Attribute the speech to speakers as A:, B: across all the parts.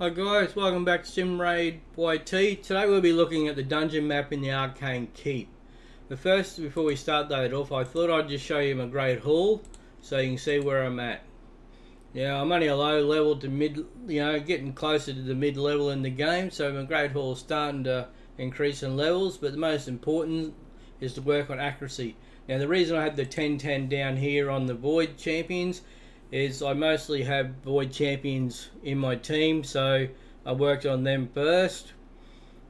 A: Hi guys, welcome back to SimRaid YT. Today we'll be looking at the dungeon map in the Arcane Keep. But first, before we start that off, I thought I'd just show you my Great Hall so you can see where I'm at. Yeah, I'm only a low level to mid, getting closer to the mid level in the game, so my Great Hall is starting to increase in levels, but the most important is to work on accuracy. Now the reason I have the 10-10 down here on the Void Champions is I mostly have Void Champions in my team, so I worked on them first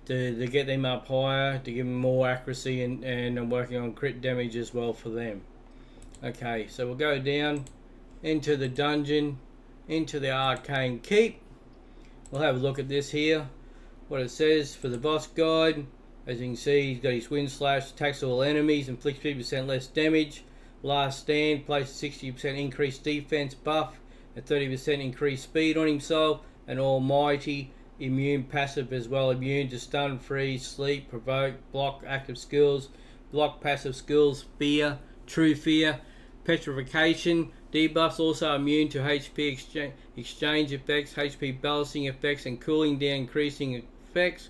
A: to get them up higher, to give them more accuracy, and I'm working on crit damage as well for them. Okay, so we'll go down into the dungeon, into the Arcane Keep. We'll have a look at this here, what it says for the boss guide. As you can see, he's got his wind slash, attacks all enemies, inflicts 50% less damage. Last stand, places 60% increased defense buff, a 30% increased speed on himself, and almighty immune passive as well, immune to stun, freeze, sleep, provoke, block, active skills, block, passive skills, fear, true fear, petrification. Debuffs also immune to HP exchange effects, HP balancing effects, and cooling down increasing effects.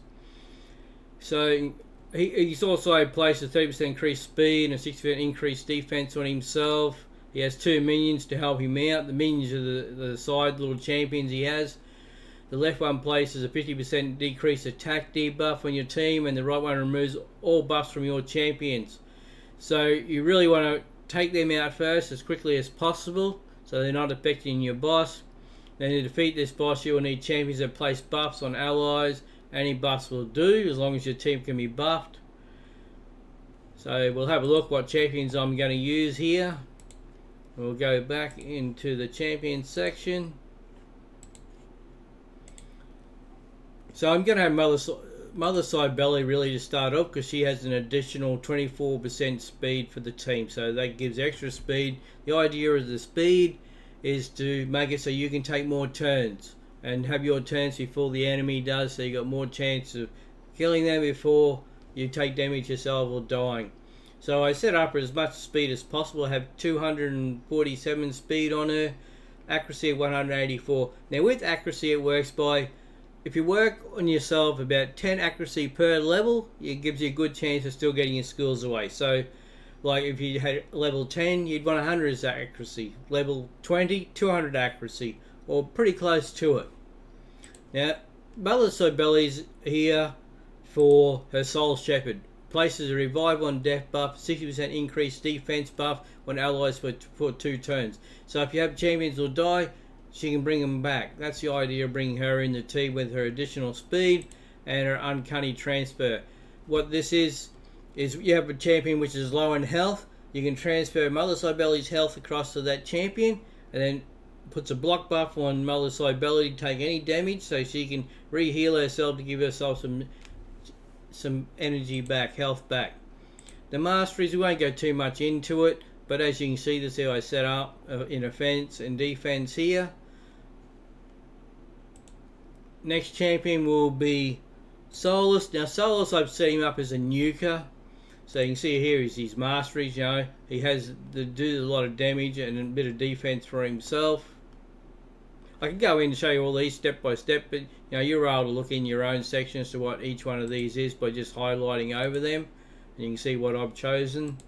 A: So he's also placed a 30% increased speed and a 60% increased defense on himself. He has 2 minions to help him out. The minions are the side little champions he has. The left one places a 50% decreased attack debuff on your team, and the right one removes all buffs from your champions. So you really want to take them out first as quickly as possible so they're not affecting your boss. Then to defeat this boss, you will need champions that place buffs on allies. Any buffs will do as long as your team can be buffed. So we'll have a look what champions I'm going to use here. We'll go back into the champion section. So I'm going to have Mother Cybele really to start off because she has an additional 24% speed for the team. So that gives extra speed. The idea of the speed is to make it so you can take more turns and have your turns before the enemy does, so you got more chance of killing them before you take damage yourself or dying. So I set up as much speed as possible. I have 247 speed on her, accuracy of 184. Now with accuracy it works by, if you work on yourself about 10 accuracy per level, it gives you a good chance of still getting your skills away. So like if you had level 10, you'd want 100 as accuracy. Level 20, 200 accuracy, or pretty close to it. Now, Mother Cybele's here for her Soul Shepherd. Places a revive on death buff, 60% increased defense buff on allies for 2 turns. So if you have champions who die, she can bring them back. That's the idea of bringing her in the team with her additional speed and her uncanny transfer. What this is you have a champion which is low in health. You can transfer Mother Cybele's health across to that champion, and then puts a block buff on Mother Cybele to take any damage, so she can re-heal herself to give herself some energy back, health back. The masteries, we won't go too much into it, but as you can see, this is how I set up in offense and defense here. Next champion will be Solus. Now Solus, I've set him up as a nuker. So you can see here is his masteries, he has to do a lot of damage and a bit of defense for himself. I can go in and show you all these step by step, but you're able to look in your own section as to what each one of these is by just highlighting over them, and you can see what I've chosen.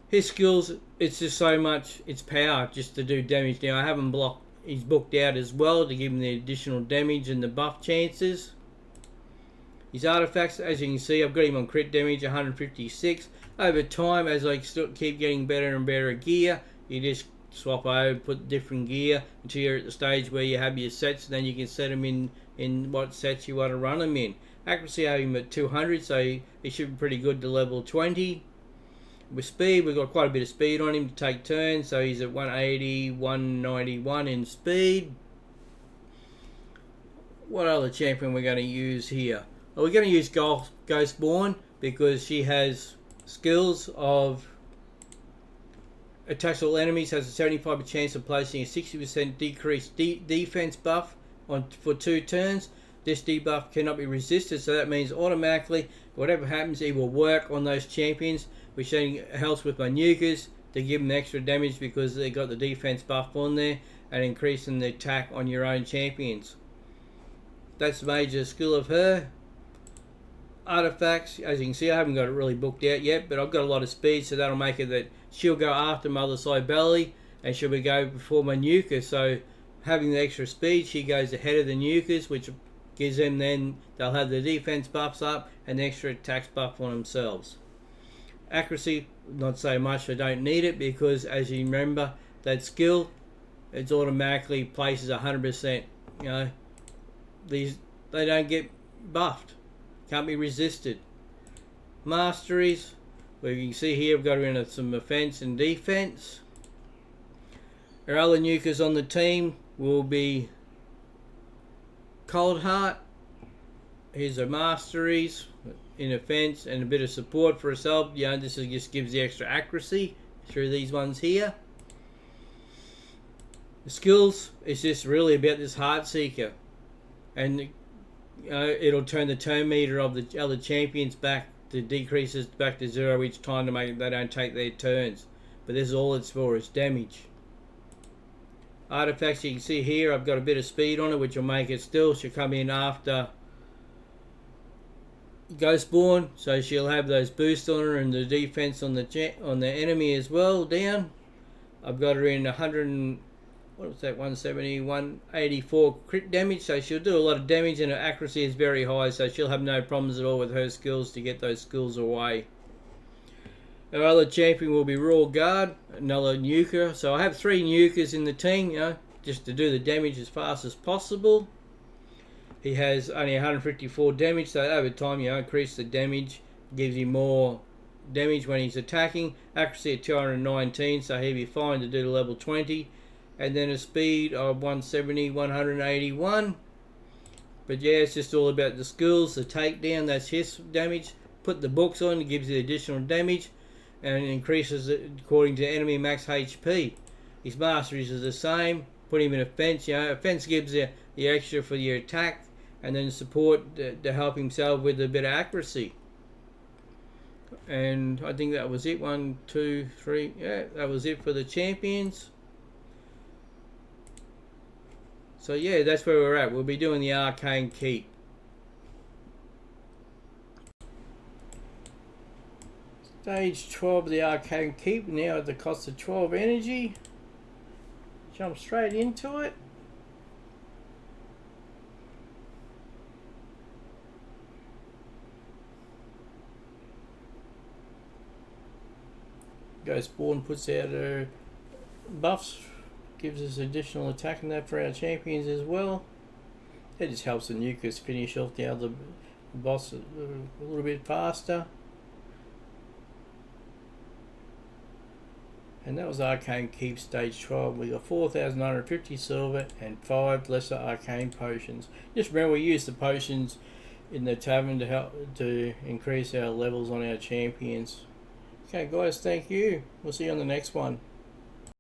A: His skills, it's just so much, it's power just to do damage. Now I have him blocked, he's booked out as well to give him the additional damage and the buff chances. His artifacts, as you can see, I've got him on crit damage 156. Over time, as I still keep getting better and better gear, you just swap over, put different gear until you're at the stage where you have your sets, and then you can set them in what sets you want to run them in. Accuracy, I have him at 200, so he should be pretty good to level 20. With speed, we've got quite a bit of speed on him to take turns, so he's at 180, 191 in speed. What other champion we're going to use here? Well, we're going to use Ghostborn because she has skills of attacks all enemies, has a 75% chance of placing a 60% decreased defense buff for 2 turns. This debuff cannot be resisted, so that means automatically whatever happens, it will work on those champions, which then helps with my nukers to give them extra damage because they got the defense buff on there. and increasing the attack on your own champions. That's the major skill of her. Artifacts, as you can see, I haven't got it really booked out yet, but I've got a lot of speed, so that'll make it that she'll go after my other side belly, and she'll be go before my nuker. So having the extra speed, she goes ahead of the nukers, which gives them, then they'll have the defense buffs up and the extra attacks buff on themselves. Accuracy, not so much. I don't need it because, as you remember, that skill, it's automatically places 100%. You know, they don't get buffed. Can't be resisted. Masteries, where you can see here I've got her in some offense and defense. Our other nukers on the team will be Cold Heart. Here's her masteries in offense and a bit of support for herself. You know, this just gives the extra accuracy through these ones here. The skills is just really about this Heart Seeker, and it'll turn the turn meter of the other champions back to decreases back to 0 each time to make it they don't take their turns. But this is all it's for, is damage. Artifacts, you can see here I've got a bit of speed on it, which will make it still. She'll come in after Ghostborn, so she'll have those boosts on her and the defense on the enemy as well down. I've got her in 184 crit damage, so she'll do a lot of damage, and her accuracy is very high, so she'll have no problems at all with her skills to get those skills away. Our other champion will be Raw Guard, another nuker. So I have 3 nukers in the team, you know, just to do the damage as fast as possible. He has only 154 damage, so over time, you know, increase the damage, gives you more damage when he's attacking. Accuracy at 219, so he'll be fine to do the level 20. And then a speed of 170, 181. But yeah, it's just all about the skills. The takedown, that's his damage. Put the books on, it gives you additional damage, and it increases it according to enemy max HP. His masteries are the same. Put him in offense. You know, offense gives you the extra for your attack, and then support to help himself with a bit of accuracy. And I think that was it. 1, 2, 3. Yeah, that was it for the champions. So yeah, that's where we're at. We'll be doing the Arcane Keep. Stage 12 of the Arcane Keep, now at the cost of 12 energy. Jump straight into it. Ghostborn puts out her buffs, gives us additional attack and that for our champions as well. It just helps the nukers finish off the other boss a little bit faster. And that was Arcane Keep Stage 12. We got 4,950 silver and 5 lesser arcane potions. Just remember, we use the potions in the tavern to help to increase our levels on our champions. Okay guys, thank you. We'll see you on the next one.